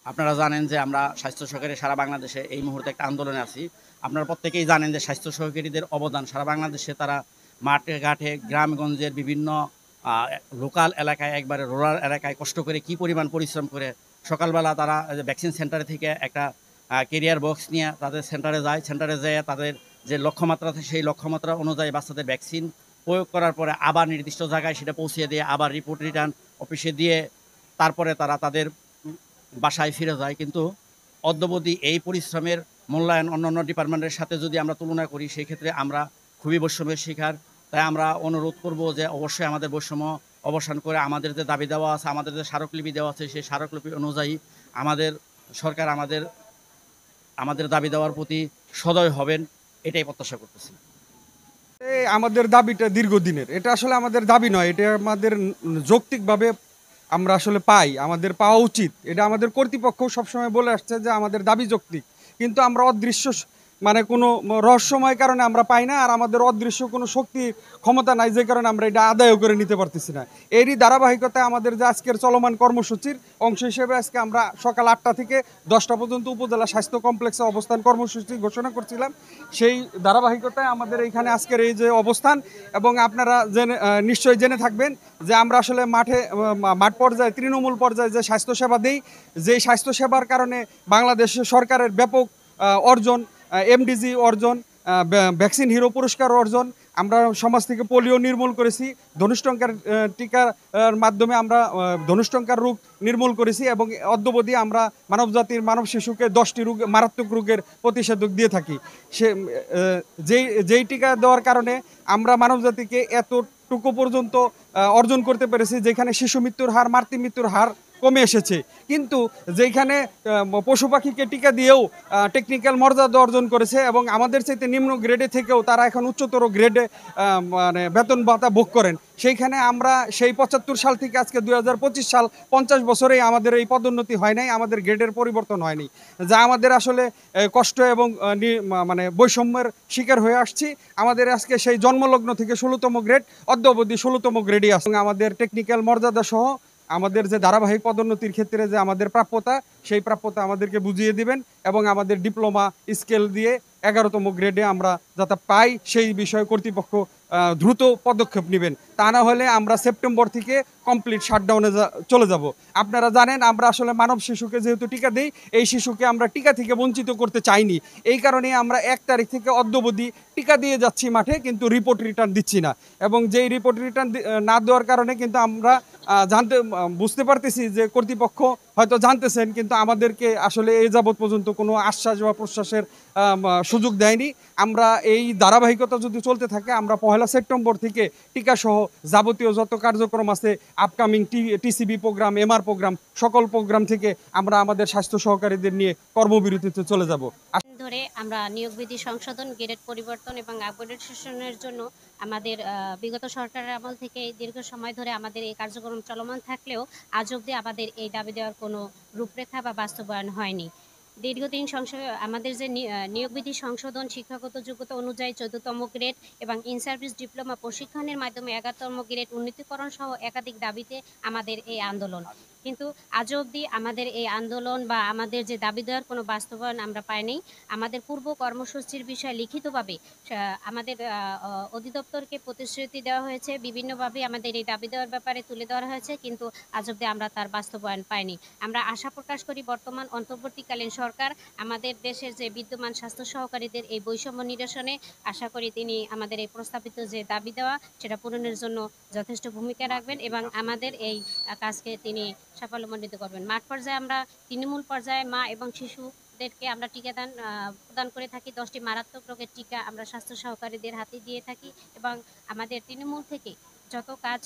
আপনারা জানেন যে আমরা স্বাস্থ্য সহকারী সারা বাংলাদেশে এই মুহূর্তে একটা আন্দোলনে আছি। আপনারা প্রত্যেকেই জানেন যে স্বাস্থ্য সহকারীদের অবদান সারা বাংলাদেশে তারা মাঠে ঘাটে গ্রামগঞ্জের বিভিন্ন আ লোকাল এলাকায় একবারে রুরাল এলাকায় কষ্ট করে কি পরিমাণ পরিশ্রম করে সকালবেলা তারা ভ্যাকসিন সেন্টারে থেকে একটা ক্যারিয়ার বক্স নিয়ে তাদের সেন্টারে যায়। সেন্টারে যেয়ে তাদের যে লক্ষ্যমাত্রা থাকে সেই লক্ষ্যমাত্রা অনুযায়ী বাচ্চাদের ভ্যাকসিন প্রয়োগ করার পরে আবার নির্দিষ্ট জায়গায় সেটা পৌঁছিয়ে দিয়ে আবার রিপোর্ট রিটার্ন অফিসে দিয়ে তারপরে তারা তাদের বাসায় ফিরে যায়। কিন্তু অদ্যাবধি এই পরিশ্রমের মূল্যায়ন অন্যান্য ডিপার্টমেন্টের সাথে যদি আমরা তুলনা করি, সেই ক্ষেত্রে আমরা খুবই বৈষম্যের শিকার। তাই আমরা অনুরোধ করব যে অবশ্যই আমাদের বৈষম্য অবসান করে আমাদের যে দাবি দেওয়া আছে, আমাদের যে স্মারকলিপি দেওয়া আছে, সেই স্মারকলিপি অনুযায়ী আমাদের সরকার আমাদের দাবি দেওয়ার প্রতি সদয় হবেন, এটাই প্রত্যাশা করতেছি। আমাদের দাবিটা দীর্ঘদিনের। এটা আসলে আমাদের দাবি নয়, এটা আমাদের যৌক্তিকভাবে আমরা আসলে পাই, আমাদের পাওয়া উচিত। এটা আমাদের কর্তৃপক্ষ সবসময় বলে আসছে যে আমাদের দাবি যৌক্তিক, কিন্তু আমরা অদৃশ্য মানে কোনো রহস্যময় কারণে আমরা পাই না, আর আমাদের অদৃশ্য কোনো শক্তি ক্ষমতা নাই, যে কারণে আমরা এটা আদায় করে নিতে পারতেছি না। এরই ধারাবাহিকতায় আমাদের যে আজকের চলমান কর্মসূচির অংশ হিসেবে আজকে আমরা সকাল 8টা থেকে 10টা পর্যন্ত উপজেলা স্বাস্থ্য কমপ্লেক্সে অবস্থান কর্মসূচি ঘোষণা করছিলাম। সেই ধারাবাহিকতায় আমাদের এইখানে আজকের এই যে অবস্থান, এবং আপনারা নিশ্চয়ই জেনে থাকবেন যে আমরা আসলে মাঠ পর্যায়ে তৃণমূল পর্যায়ে যে স্বাস্থ্যসেবা দিই, যেই স্বাস্থ্যসেবার কারণে বাংলাদেশ সরকারের ব্যাপক অর্জন, এমডিজি অর্জন, ভ্যাকসিন হিরো পুরস্কার অর্জন। আমরা সমাজ থেকে পোলিও নির্মূল করেছি, ধনুষ্টঙ্কার টিকার মাধ্যমে আমরা ধনুষ্টঙ্কার রোগ নির্মূল করেছি, এবং অদ্যবধি আমরা মানব শিশুকে 10টি মারাত্মক রোগের প্রতিষেধক দিয়ে থাকি। সে যেই টিকা দেওয়ার কারণে আমরা মানবজাতিকে এতটুকু পর্যন্ত অর্জন করতে পেরেছি, যেখানে শিশু মৃত্যুর হার, মাতৃ মৃত্যুর হার কমে এসেছে। কিন্তু যেখানে পশু পাখিকে টিকা দিয়েও টেকনিক্যাল মর্যাদা অর্জন করেছে, এবং আমাদের চাইতে নিম্ন গ্রেডে থেকেও তারা এখন উচ্চতর গ্রেডে মানে বেতন ভাতা ভোগ করেন। সেইখানে আমরা সেই 75 সাল থেকে আজকে 2025 সাল 50 বছরেই আমাদের এই পদোন্নতি হয় নাই, আমাদের গ্রেডের পরিবর্তন হয়নি, যা আমাদের আসলে কষ্ট এবং মানে বৈষম্যের শিকার হয়ে আসছি। আমাদের আজকে সেই জন্মলগ্ন থেকে 16তম গ্রেড, অদ্যাবধি 16তম গ্রেডই আছে। আমাদের টেকনিক্যাল মর্যাদা সহ আমাদের যে ধারাবাহিক পদোন্নতির ক্ষেত্রে যে আমাদের প্রাপ্যতা, সেই প্রাপ্যতা আমাদেরকে বুঝিয়ে দিবেন, এবং আমাদের ডিপ্লোমা স্কেল দিয়ে 11তম গ্রেডে আমরা যাতে পাই, সেই বিষয়ে কর্তৃপক্ষ দ্রুত পদক্ষেপ নেবেন। তা না হলে আমরা সেপ্টেম্বর থেকে কমপ্লিট শাটডাউনে চলে যাব। আপনারা জানেন আমরা আসলে মানব শিশুকে যেহেতু টিকা দিই, এই শিশুকে আমরা টিকা থেকে বঞ্চিত করতে চাইনি। এই কারণে আমরা 1 তারিখ থেকে অদ্যাবধি টিকা দিয়ে যাচ্ছি মাঠে, কিন্তু রিপোর্ট রিটার্ন দিচ্ছি না। এবং যেই রিপোর্ট রিটার্ন না দেওয়ার কারণে কিন্তু আমরা বুঝতে পারতেছি যে কর্তৃপক্ষ হয়তো জানতেছেন, কিন্তু আমাদেরকে আসলে এই যাবৎ পর্যন্ত কোনো আশ্বাস বা প্রশ্বাসের সুযোগ দেয়নি। আমরা এই ধারাবাহিকতা যদি চলতে থাকে, আমরা 1 সেপ্টেম্বর থেকে টিকাসহ যাবতীয় যত কার্যক্রম আছে, upcoming TCB programme, MR programme, সকল প্রোগ্রাম থেকে আমরা আমাদের স্বাস্থ্য সহকারীদের নিয়ে কর্মবিরতিতে চলে যাব। ধরে আমরা নিয়োগ বিধি সংশোধন, গ্রেড পরিবর্তন এবং আপগ্রেডেশনের জন্য আমাদের বিগত সরকারের আমল থেকে দীর্ঘ সময় ধরে আমাদের এই কার্যক্রম চলমান থাকলেও আজ অবধি আমাদের এই দাবি দেওয়ার কোনো রূপরেখা বা বাস্তবায়ন হয়নি। দীর্ঘদিন আমাদের যে নিয়োগ বিধি সংশোধন, শিক্ষাগত যোগ্যতা অনুযায়ী 14তম গ্রেড এবং ইন সার্ভিস ডিপ্লোমা প্রশিক্ষণের মাধ্যমে 11তম গ্রেড উন্নীতকরণ সহ একাধিক দাবিতে আমাদের এই আন্দোলন। কিন্তু আজও অবধি আমাদের এই আন্দোলন বা আমাদের যে দাবি দেওয়ার কোনো বাস্তবায়ন আমরা পাইনি। আমাদের পূর্ব কর্মসূচির বিষয়ে লিখিতভাবে আমাদের অধিদপ্তরকে প্রতিশ্রুতি দেওয়া হয়েছে, বিভিন্নভাবে আমাদের এই দাবি দেওয়ার ব্যাপারে তুলে ধরা হয়েছে, কিন্তু আজ অবধি আমরা তার বাস্তবায়ন পাইনি। আমরা আশা প্রকাশ করি বর্তমান অন্তর্বর্তীকালীন সরকার আমাদের দেশের যে বিদ্যমান স্বাস্থ্য সহকারীদের এই বৈষম্য নিরসনে আশা করি তিনি আমাদের এই প্রস্তাবিত যে দাবি দেওয়া সেটা পূরণের জন্য যথেষ্ট ভূমিকা রাখবেন এবং আমাদের এই কাজকে তিনি সাফল্যমণ্ডিত করবেন। মাঠ পর্যায়ে আমরা তৃণমূল পর্যায়ে মা এবং শিশুদেরকে আমরা টিকাদান প্রদান করে থাকি। 10টি মারাত্মক রোগের টিকা আমরা স্বাস্থ্য সহকারীদের হাতে দিয়ে থাকি এবং আমাদের তৃণমূল থেকে যত কাজ